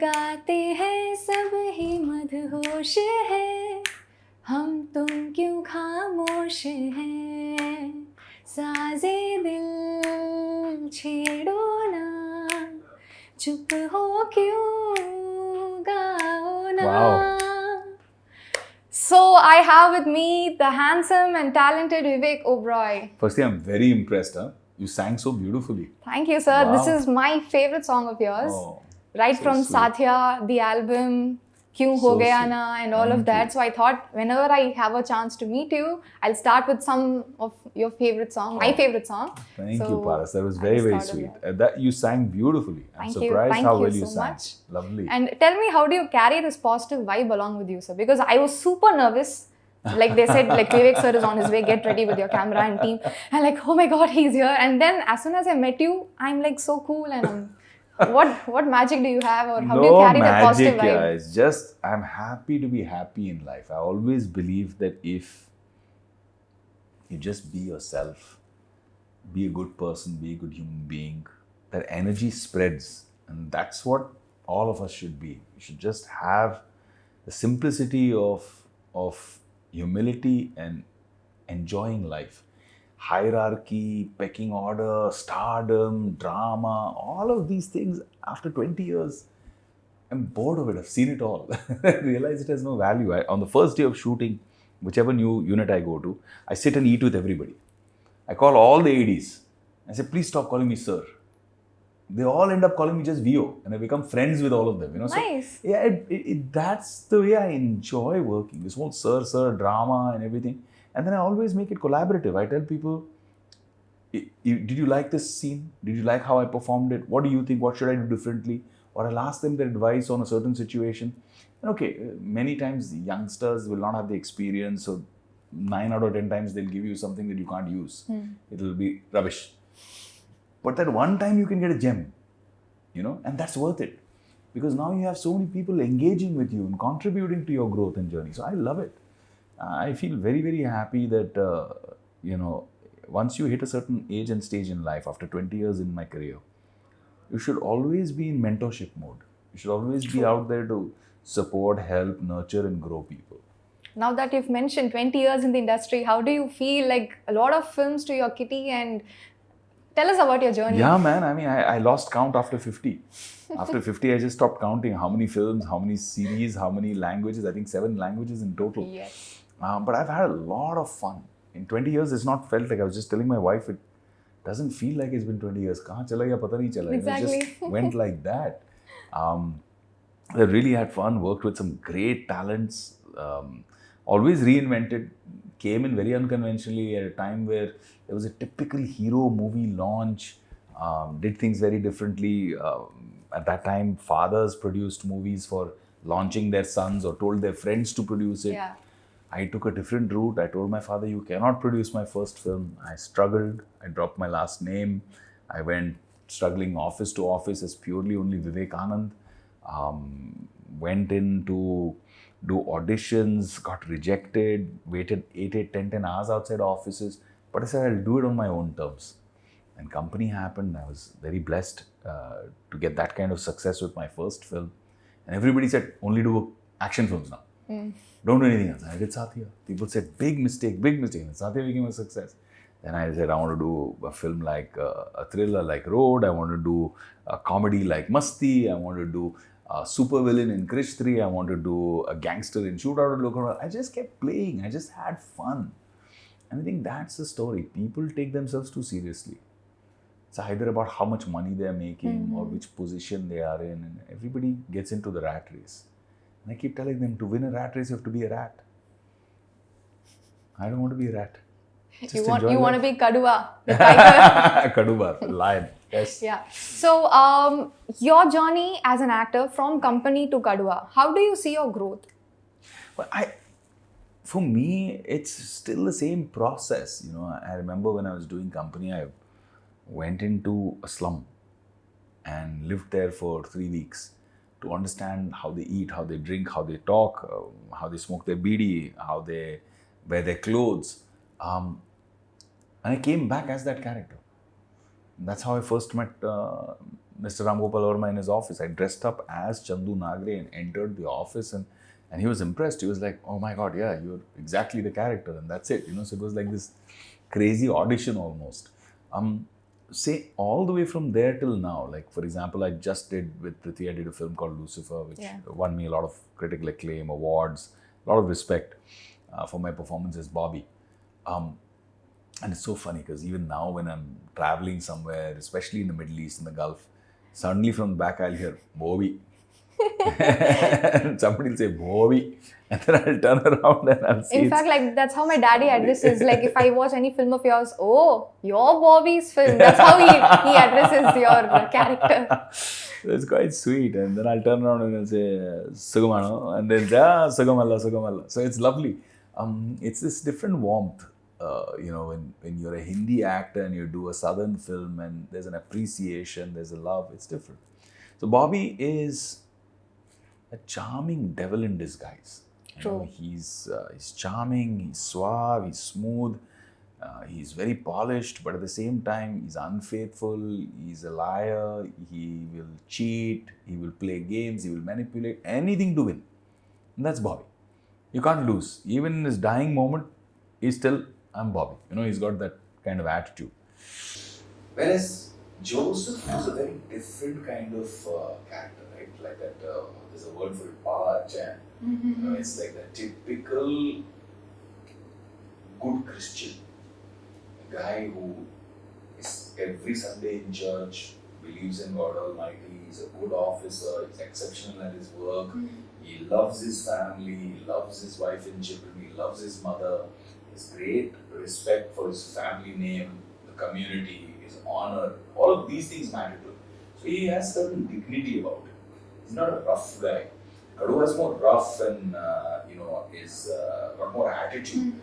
गाते हैं सब ही मदहोश है, हम तुम क्यों खामोश हैं, साजे दिल छेड़ो ना, चुप हो क्यों गाओ ना. Wow. So I have with me the handsome and talented Vivek Oberoi. Firstly, I'm very impressed. Huh? You sang so beautifully. Thank you, sir. Wow. This is my favorite song of yours. Oh, Right so from sweet. Satya, the album, Kyun So Ho Gaya sweet. Na, and all Thank of that. you. So I thought whenever I have a chance to meet you, I'll start with some of your favorite song, my favorite song. Thank So you, Paras. That was I very, just very thought of sweet. that. That you sang beautifully. I'm Thank you. surprised Thank how you well you so sang. much. Lovely. And tell me, how do you carry this positive vibe along with you, sir? Because I was super nervous. Like they said, like Vivek sir is on his way, get ready with your camera and team. And like, oh my God, he's here. And then as soon as I met you, I'm like so cool and what magic do you have, or how do you carry that positive vibe? Yeah. It's just I'm happy to be happy in life. I always believe that if you just be yourself, be a good person, be a good human being, that energy spreads. And that's what all of us should be. We should just have the simplicity of humility and enjoying life. Hierarchy, pecking order, stardom, drama, all of these things, after 20 years, I'm bored of it. I've seen it all. I realize it has no value. On the first day of shooting, whichever new unit I go to, I sit and eat with everybody. I call all the ADs. I say, please stop calling me sir. They all end up calling me just VO, and I become friends with all of them. Nice. So, yeah, that's the way I enjoy working. This whole sir drama and everything. And then I always make it collaborative. I tell people, did you like this scene? Did you like how I performed it? What do you think? What should I do differently? Or I'll ask them their advice on a certain situation. And okay, many times youngsters will not have the experience, so 9 out of 10 times they'll give you something that you can't use. It'll be rubbish. But that one time you can get a gem, and that's worth it. Because now you have so many people engaging with you and contributing to your growth and journey. So I love it. I feel very, very happy that, once you hit a certain age and stage in life, after 20 years in my career, you should always be in mentorship mode. You should always be out there to support, help, nurture, and grow people. Now that you've mentioned 20 years in the industry, how do you feel? Like a lot of films to your kitty, and tell us about your journey. Yeah, man. I mean, I lost count after 50. After 50, I just stopped counting how many films, how many series, how many languages. I think 7 languages in total. Yes. But I've had a lot of fun. In 20 years, it's not felt like, I was just telling my wife, it doesn't feel like it's been 20 years. Kahan chala gaya, pata nahi chala. Exactly. It just went like that. I really had fun, worked with some great talents, always reinvented, came in very unconventionally at a time where there was a typical hero movie launch, did things very differently. At that time, fathers produced movies for launching their sons or told their friends to produce it. Yeah. I took a different route. I told my father, you cannot produce my first film. I struggled. I dropped my last name. I went struggling office to office as purely only Vivek Anand. Went in to do auditions, got rejected, waited 10 hours outside offices. But I said, I'll do it on my own terms. And company happened. I was very blessed to get that kind of success with my first film. And everybody said, only do action films now. Don't do anything else. I did Satya. People said, big mistake. And Satya became a success. Then I said, I want to do a film like a thriller like Road. I want to do a comedy like Masti. I want to do a super villain in Krish 3. I want to do a gangster in Shootout at Local. I just kept playing. I just had fun. And I think that's the story. People take themselves too seriously. It's either about how much money they're making or which position they are in. And everybody gets into the rat race. And I keep telling them, to win a rat race, you have to be a rat. I don't want to be a rat. Just You want enjoy to life. be Kaduva, the tiger. Kaduva, the lion. Yes. Yeah. So, your journey as an actor from company to Kaduva, how do you see your growth? Well, for me, it's still the same process. I remember when I was doing company, I went into a slum and lived there for 3 weeks to understand how they eat, how they drink, how they talk, how they smoke their bidi, how they wear their clothes. And I came back as that character. That's how I first met Mr. Ram Gopal Verma in his office. I dressed up as Chandu Nagre and entered the office, and he was impressed. He was like, "Oh my God, yeah, you're exactly the character," and that's it. So it was like this crazy audition almost. Say all the way from there till now. Like for example, I just did with Prithvi, I did a film called Lucifer, which won me a lot of critical acclaim, awards, a lot of respect for my performance as Bobby. And it's so funny because even now when I'm traveling somewhere, especially in the Middle East, in the Gulf, suddenly from the back I'll hear Bobby. And somebody will say Bobby, and then I'll turn around and I'll see. In fact, like that's how my daddy addresses. Like if I watch any film of yours, oh, your Bobby's film. That's how he addresses your character. It's quite sweet. And then I'll turn around and I'll say Sukumano, and then say Sugamalla, Sugamalla. So it's lovely. It's this different warmth. When you're a Hindi actor and you do a southern film and there's an appreciation, there's a love, it's different. So Bobby is a charming devil in disguise. True. He's charming, he's suave, he's smooth, he's very polished, but at the same time, he's unfaithful, he's a liar, he will cheat, he will play games, he will manipulate, anything to win. And that's Bobby. You can't lose. Even in his dying moment, he's still, I'm Bobby. He's got that kind of attitude. Whereas Joseph is a very different kind of character, right? Like that, there's a word for it, Palachan. It's like the typical good Christian. A guy who is every Sunday in church, believes in God Almighty, he's a good officer, he's exceptional at his work, he loves his family, he loves his wife and children, he loves his mother, he has great respect for his family name, the community, his honor, all of these things matter to him. So he has certain dignity about him. He's not a rough guy. Kaduva is more rough and, is got more attitude.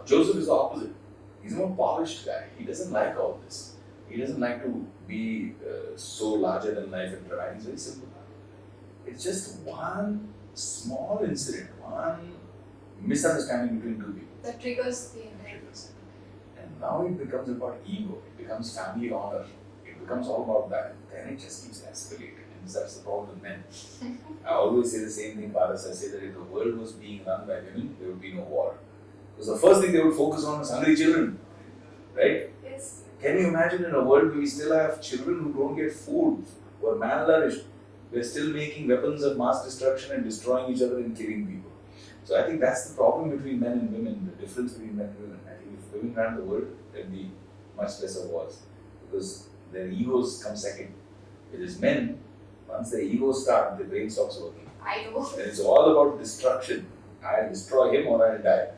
Joseph is the opposite. He's a more polished guy. He doesn't like all this. He doesn't like to be so larger than life and dramatic. He's very simple. It's just one small incident, one misunderstanding between two people. That triggers the entire. And now it becomes about ego. It becomes family honor. It becomes all about that. Then it just keeps escalating. And that's the problem with men. I always say the same thing, Paras. I say that if the world was being run by women, there would be no war. Because the first thing they would focus on is hungry children. Right? Yes. Can you imagine in a world where we still have children who don't get food, who are malnourished? We're still making weapons of mass destruction and destroying each other and killing people. So I think that's the problem between men and women, the difference between men and women. I think if women ran the world, there'd be much lesser wars. Because their egos come second. Whereas men, once their egos start, their brain stops working. I know. And it's all about destruction. I'll destroy him or I'll die.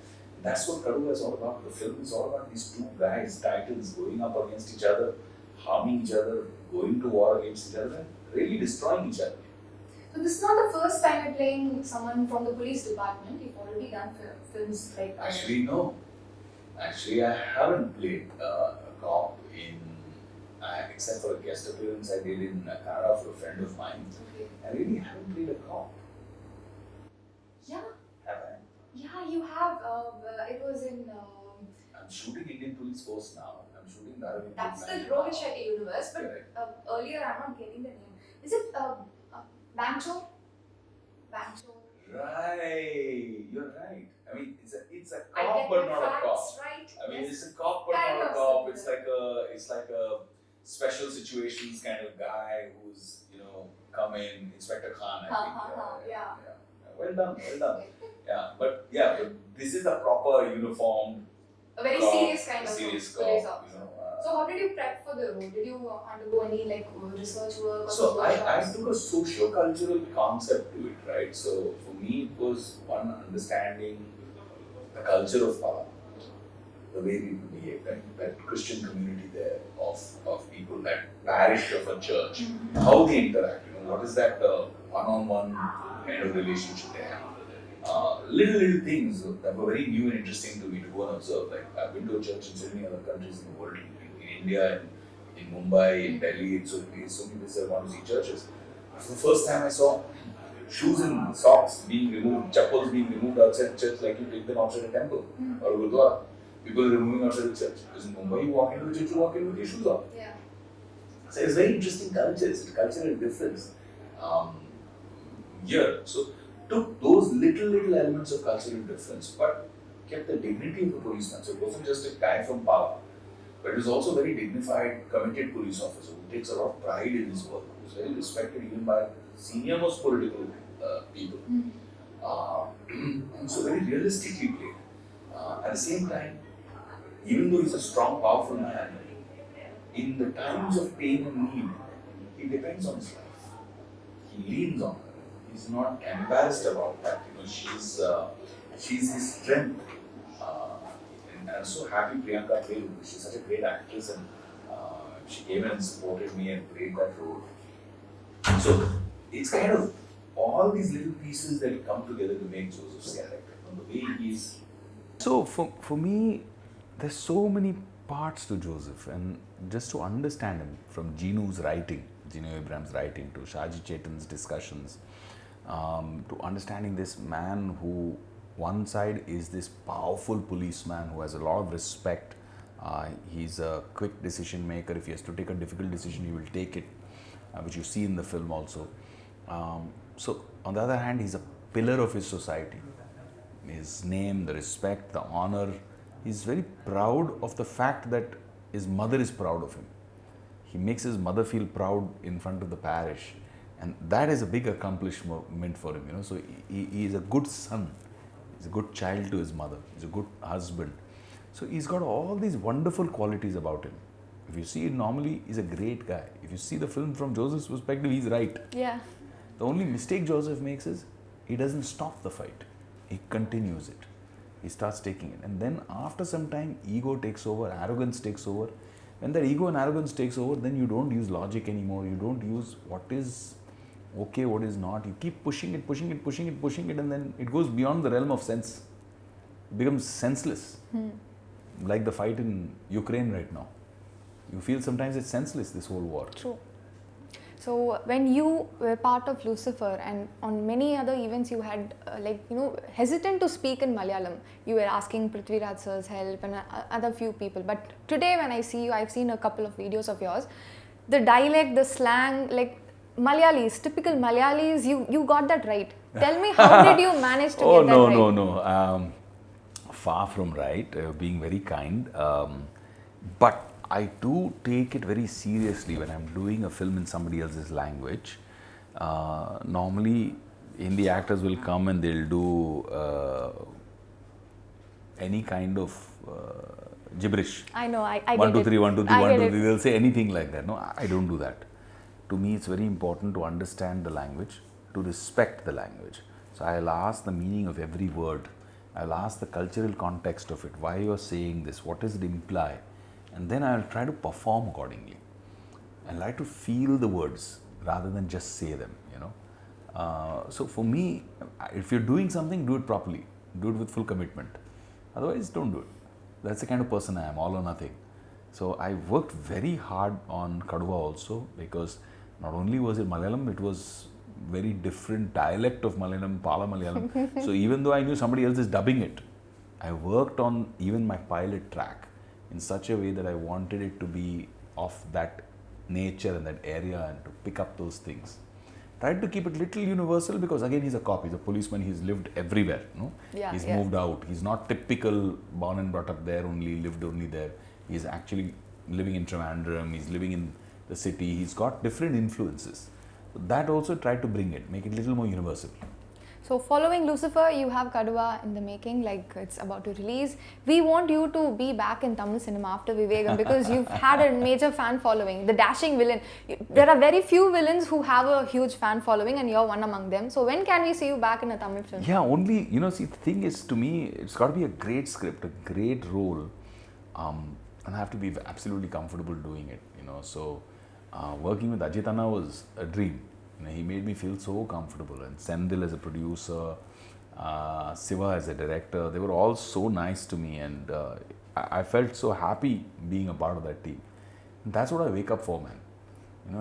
That's what Kaduva is all about. The film is all about these two guys, titans, going up against each other, harming each other, going to war against each other, and really destroying each other. So this is not the first time you're playing someone from the police department. You've already done films like that. Actually, no. Actually, I haven't played a cop except for a guest appearance I did in Canada for a friend of mine. Okay. I really haven't played a cop. Yeah. Have I? Yeah, you have. It was in. I'm shooting Indian Police Force now. I'm shooting Dharavik. That's the Rohit Shetty universe, but earlier I'm not getting the name. Is it Bancho? Bancho. Right, you're right. I mean, it's a cop but not a cop. Right. I mean, yes. it's a cop but Kind not a of cop. similar. It's like a special situations kind of guy who's come in, Inspector Khan. I think. Yeah. Well done. But this is a proper uniformed. A very cop, serious kind of serious police cop. officer. So how did you prep for the role? Did you undergo any research work? Or So I took a socio-cultural concept to it, right? So for me it was one understanding the culture of power, the way people behave, that Christian community there of people, that parish of a church, how they interact, what is that one-on-one kind of relationship they have. Little things that were very new and interesting to me to go and observe. Like I've been to a church in so many other countries in the world, in India, in Mumbai, in Delhi, in so many places I want to see churches. For the first time I saw shoes and socks being removed, chappals being removed outside church like you take them outside a temple or a gurdwara. People are removing outside the church. Because in Mumbai you walk into the church, you walk in with your shoes off. Yeah. So it's very interesting culture. It's a cultural difference here. So took those little elements of cultural difference, but kept the dignity of the policeman. So it wasn't just a guy from power, but it was also a very dignified, committed police officer who takes a lot of pride in his work, who's very respected even by senior most political people. So very realistically played. At the same time, even though he's a strong, powerful man, in the times of pain and need, he depends on his wife. He leans on her. He's not embarrassed about that. You know, she's his strength. And I'm so happy Priyanka played. She's such a great actress, and she came in and supported me and played that role. So it's kind of all these little pieces that come together to make Joseph's character. From the way he's. So for me, there's so many parts to Joseph, and just to understand him, from Gino's writing, Gino Abraham's writing, to Shaji Chetan's discussions, to understanding this man who, one side is this powerful policeman who has a lot of respect. He's a quick decision maker. If he has to take a difficult decision, he will take it, which you see in the film also. So on the other hand, he's a pillar of his society. His name, the respect, the honor. He's very proud of the fact that his mother is proud of him. He makes his mother feel proud in front of the parish, and that is a big accomplishment for him. You know, so he is a good son. He's a good child to his mother. He's a good husband. So he's got all these wonderful qualities about him. If you see it normally, he's a great guy. If you see the film from Joseph's perspective, he's right. Yeah. The only mistake Joseph makes is he doesn't stop the fight. He continues it. He starts taking it. And then after some time, ego takes over, arrogance takes over. When that ego and arrogance takes over, then you don't use logic anymore. You don't use what is okay, what is not. You keep pushing it, and then it goes beyond the realm of sense. It becomes senseless. Like the fight in Ukraine right now. You feel sometimes it's senseless, this whole war. True. So when you were part of Lucifer, and on many other events you had hesitant to speak in Malayalam. You were asking Prithviraj sir's help and other few people. But today when I see you, I've seen a couple of videos of yours. The dialect, the slang, like Malayalis, typical Malayalis, you got that right. Tell me, how did you manage to get that right? No. Far from right, being very kind. But I do take it very seriously when I'm doing a film in somebody else's language. Normally, Hindi actors will come and they'll do any kind of gibberish. I know, I 1, 2, 3, 1, 2, 3, 1, 2, 3. They'll say anything like that. No, I don't do that. To me, it's very important to understand the language, to respect the language. So I'll ask the meaning of every word. I'll ask the cultural context of it. Why you're saying this? What does it imply? And then I'll try to perform accordingly. I like to feel the words rather than just say them, you know. So for me, if you're doing something, do it properly. Do it with full commitment. Otherwise, don't do it. That's the kind of person I am, all or nothing. So I worked very hard on Kaduva also, because not only was it Malayalam, it was very different dialect of Malayalam, Pala Malayalam. So even though I knew somebody else is dubbing it, I worked on even my pilot track in such a way that I wanted it to be of that nature and that area, and to pick up those things. Tried to keep it little universal, because again, he's a cop, he's a policeman, he's lived everywhere. No? Yeah, he's moved out. He's not typical born and brought up there only, lived only there. He's actually living in Trivandrum, he's living in the city, he's got different influences. So that also tried to bring it, make it a little more universal. So following Lucifer, you have Kaduva in the making, like it's about to release. We want you to be back in Tamil cinema after Vivek, because you've had a major fan following, the dashing villain. There are very few villains who have a huge fan following, and you're one among them. So when can we see you back in a Tamil film? Yeah, only, see, the thing is, to me, it's got to be a great script, a great role, and I have to be absolutely comfortable doing it, So working with Ajit Anna was a dream. He made me feel so comfortable, and Sendil as a producer, Siva as a director, they were all so nice to me, and I felt so happy being a part of that team. And that's what I wake up for, man.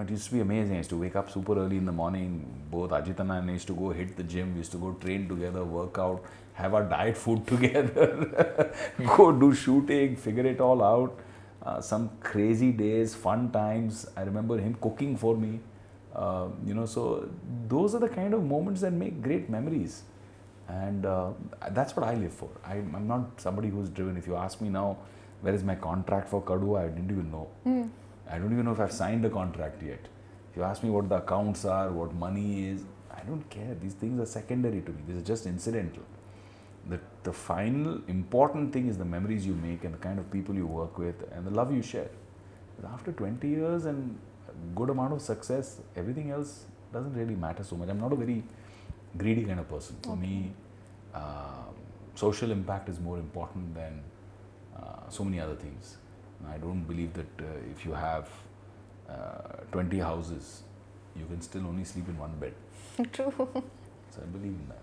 It used to be amazing. I used to wake up super early in the morning. Both Ajit and I used to go hit the gym, we used to go train together, work out, have our diet food together, go do shooting, figure it all out. some crazy days, fun times. I remember him cooking for me. So those are the kind of moments that make great memories. And that's what I live for. I'm not somebody who's driven. If you ask me now, where is my contract for Kaduva, I didn't even know. I don't even know if I've signed a contract yet. If you ask me what the accounts are, what money is, I don't care. These things are secondary to me. This is just incidental. The final important thing is the memories you make and the kind of people you work with and the love you share. But after 20 years and a good amount of success, everything else doesn't really matter so much. I'm not a very greedy kind of person. For me, social impact is more important than so many other things. I don't believe that if you have 20 houses, you can still only sleep in one bed. True. So I believe in that.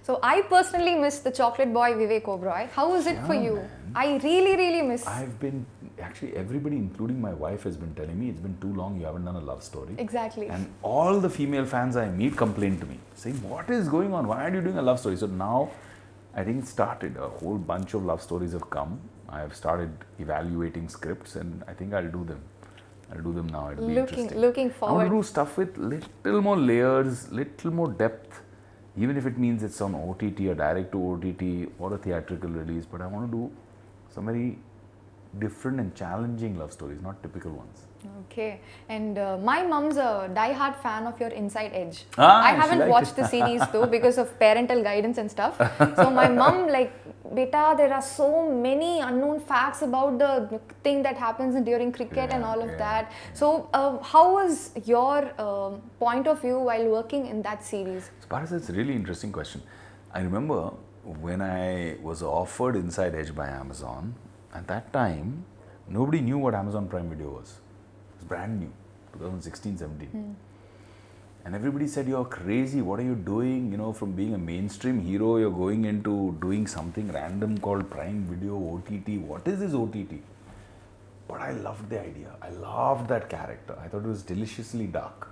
So I personally miss the chocolate boy Vivek Oberoi. How is it for you? Man. I really miss. I've been, actually everybody including my wife has been telling me it's been too long, you haven't done a love story. Exactly. And all the female fans I meet complain to me, saying, what is going on? Why are you doing a love story? So now I think it started, a whole bunch of love stories have come. I have started evaluating scripts and I think I'll do them. I'll do them now, it'll be interesting. Looking I forward. want to do stuff with little more layers, little more depth, even if it means it's on OTT, a direct to OTT or a theatrical release, but I want to do some very different and challenging love stories, not typical ones. Okay, and my mom's a die-hard fan of your Inside Edge. Ah, I she haven't liked watched it. the series though because of parental guidance and stuff. So my mom like, beta, there are so many unknown facts about the thing that happens during cricket and all of that. So how was your point of view while working in that series? So Paras, it's a really interesting question. I remember when I was offered Inside Edge by Amazon, at that time, nobody knew what Amazon Prime Video was. It was brand new, 2016, 17. And everybody said, you're crazy, what are you doing? You know, from being a mainstream hero, you're going into doing something random called Prime Video, OTT. What is this OTT? But I loved the idea. I loved that character. I thought it was deliciously dark.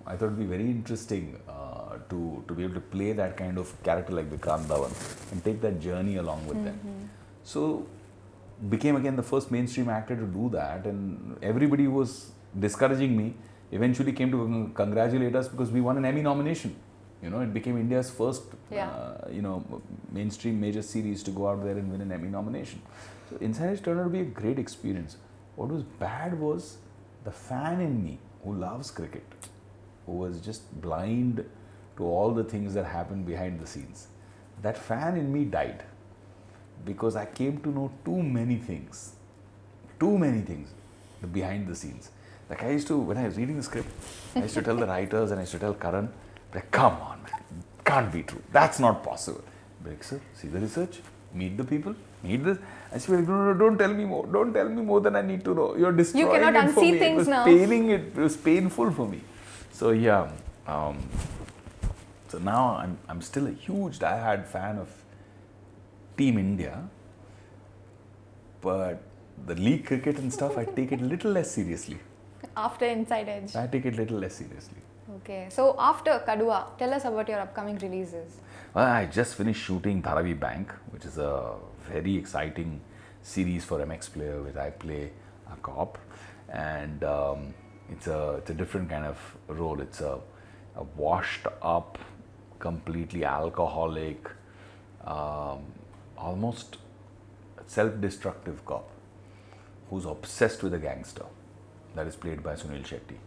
I thought it would be very interesting to be able to play that kind of character like Vikrant Dhawan and take that journey along with them. So, became again the first mainstream actor to do that, and everybody was discouraging me. Eventually came to congratulate us because we won an Emmy nomination. You know, it became India's first mainstream major series to go out there and win an Emmy nomination. So Inside Edge turned out to be a great experience. What was bad was the fan in me who loves cricket, who was just blind to all the things that happen behind the scenes. That fan in me died because I came to know too many things behind the scenes. Like I used to, when I was reading the script, I used to tell the writers and I used to tell Karan, like, come on man, can't be true, that's not possible. Like, sir, see the research, meet the people, meet this. I said, no, don't tell me more, don't tell me more than I need to know. You're destroying You cannot it for unsee me. things now. It was painful for me. So yeah, so now I'm still a huge diehard fan of Team India, but the league cricket and stuff, I take it a little less seriously. After Inside Edge. I take it a little less seriously. Okay, so after Kaduva, tell us about your upcoming releases. Well, I just finished shooting Dharavi Bank, which is a very exciting series for MX Player, where I play a cop, and it's a different kind of role. It's a washed up, completely alcoholic, almost self-destructive cop who's obsessed with a gangster. That is played by Sunil Shetty.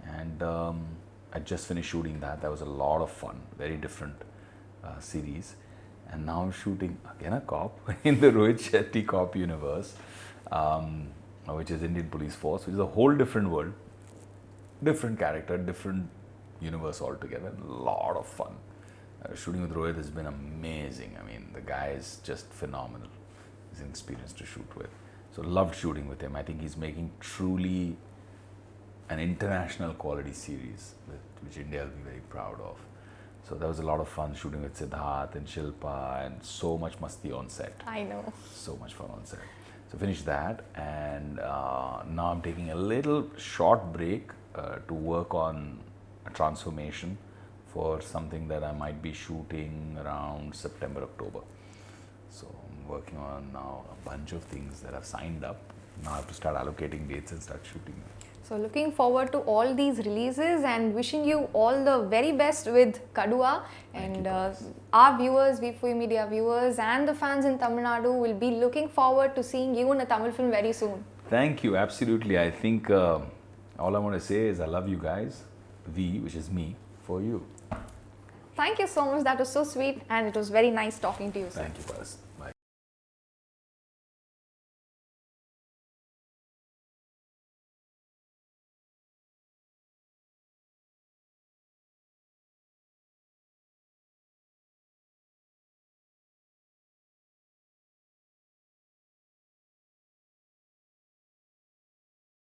And I just finished shooting that. That was a lot of fun, very different series. And now I'm shooting again a cop in the Rohit Shetty cop universe, which is Indian Police Force, which is a whole different world, different character, different universe altogether. A lot of fun. Shooting with Rohit has been amazing. I mean, the guy is just phenomenal. He's an experience to shoot with. So loved shooting with him. I think he's making truly an international quality series, which India will be very proud of. So that was a lot of fun shooting with Siddharth and Shilpa, and so much masti on set. I know. So much fun on set. So finished that, and now I'm taking a little short break to work on a transformation for something that I might be shooting around September, October. So I'm working on now a bunch of things that I've signed up, Now I have to start allocating dates and start shooting. So looking forward to all these releases and wishing you all the very best with Kaduva. And our viewers, V4 Media viewers and the fans in Tamil Nadu will be looking forward to seeing you in a Tamil film very soon. Thank you, absolutely. I think all I want to say is I love you guys. V, which is me, for you. Thank you so much. That was so sweet and it was very nice talking to you, sir. Thank you, Paras.